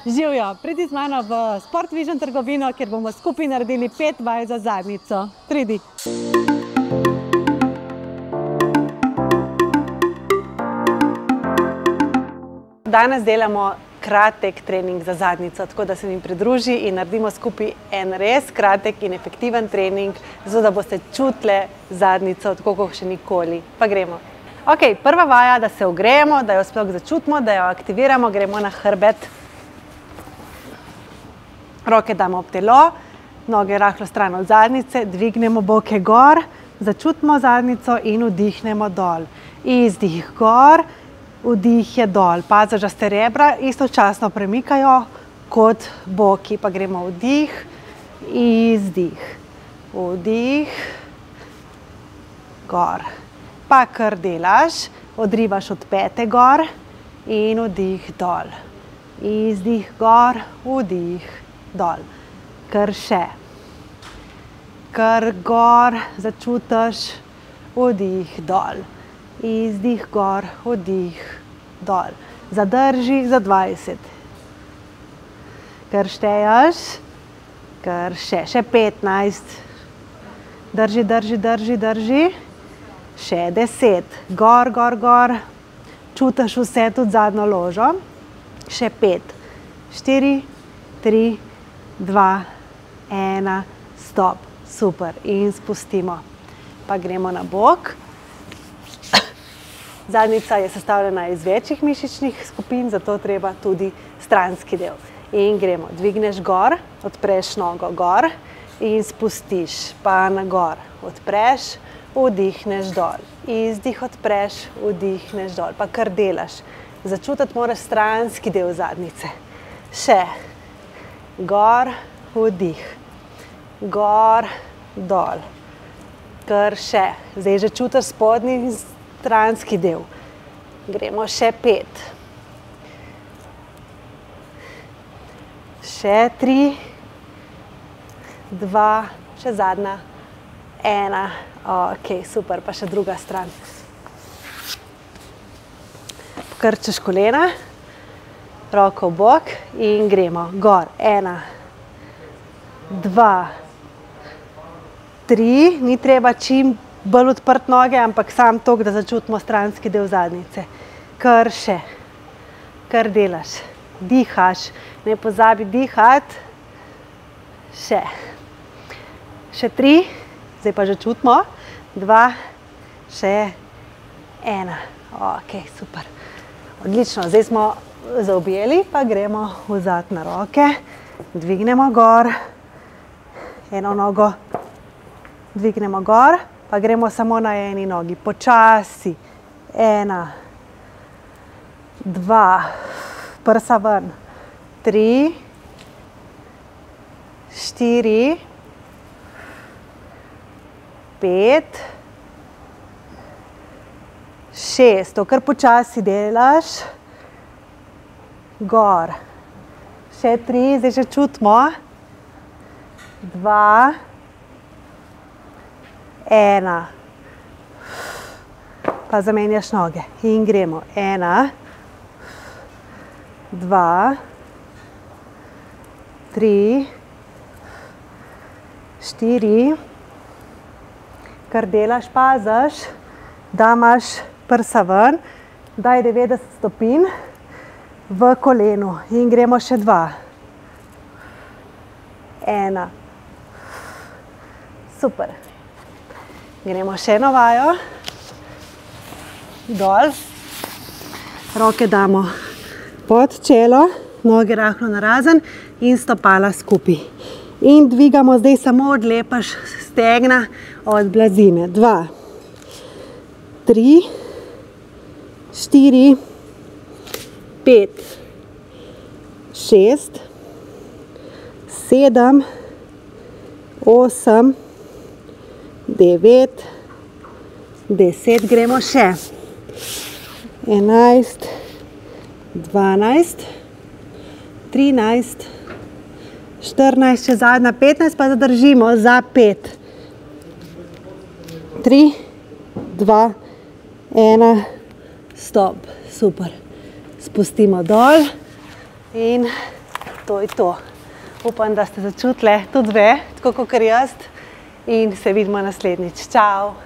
Živjo, pridi z mano v Sport Vision trgovino, kjer bomo skupaj naredili 5 vaj za zadnjico. Pridi. Danes delamo kratek trening za zadnjico, tako da se mi pridruži in naredimo skupaj en res kratek in efektiven trening, zato da boste čutili zadnjico, tako kot še nikoli. Pa gremo. Ok, prva vaja, da se ogrejemo, da jo sploh začutimo, da jo aktiviramo, gremo na hrbet. Roke damo ob telo, noge rahlo stran od zadnjice, dvignemo boke gor, začutimo zadnjico in vdihnemo dol. Izdih gor, vdih je dol. Pazi, da se rebra istočasno premikajo kot boki. Pa gremo vdih, izdih, vdih, gor. Pa kar delaš, odrivaš od pete gor in vdih dol. Izdih gor, vdih dol. Kar še. Kar gor začutiš, vdih dol. Izdih gor, vdih dol. Zadrži za 20. Kar šteješ, kar še 15. Drži, drži, drži, drži. Še 10. Gor, gor, gor. Čutiš vse, tudi zadnjo ložo. Še 5. 4, 3, 2, 1, stop. Super. In spustimo. Pa gremo na bok. Zadnjica je sestavljena iz večjih mišičnih skupin, zato treba tudi stranski del. In gremo. Dvigneš gor, odpreš nogo gor in spustiš. Pa na gor. Odpreš, vdihneš dol. Izdih odpreš, vdihneš dol. Pa kar delaš. Začutiti moraš stranski del zadnjice. Še. Gor, vdih. Gor, dol. Kar še. Zdaj že čutiš spodnji stranski del. Gremo še 5. Še 3, 2, še zadnja, 1. Ok, super, pa še druga stran. Pokrčiš kolena. Roko v bok in gremo. Gor. 1, 2, 3. Ni treba čim bolj odprt noge, ampak sam toliko, da začutimo stranski del zadnjice. Kar še. Kar delaš. Dihaš. Ne pozabi dihati. Še. Še 3. Zdaj pa že čutimo. 2. Še 1. Ok, super. Odlično. Zdaj smo zaobjeli, pa gremo vzad na roke, dvignemo gor, eno nogo dvignemo gor, pa gremo samo na eni nogi, počasi, 1, 2, prsa ven, 3, 4, 5, 6, to kar počasi delaš, gor. Še 3, zdaj že čutimo. 2, 1. Pa zamenjaš noge. In gremo. 1, 2, 3, 4. Kar delaš, paziš, da imaš prsa ven. Daj 90 stopinj. V kolenu in gremo še 2. 1. Super. Gremo še eno vajo. Dol. Roke damo pod čelo, noge rahlo narazen in stopala skupaj. In dvigamo, zdaj samo odlepaš stegna od blazine. 2, 3, 4, 5, 6, 7, 8, 9, 10. Gremo še. 11, 12, 13, 14, še zadnja 15, pa zadržimo za 5. 3, 2, 1, stop. Super. Spustimo dol in To je to. Upam, da ste začutili tudi ve, tako kot jaz. In se vidimo naslednjič. Čau!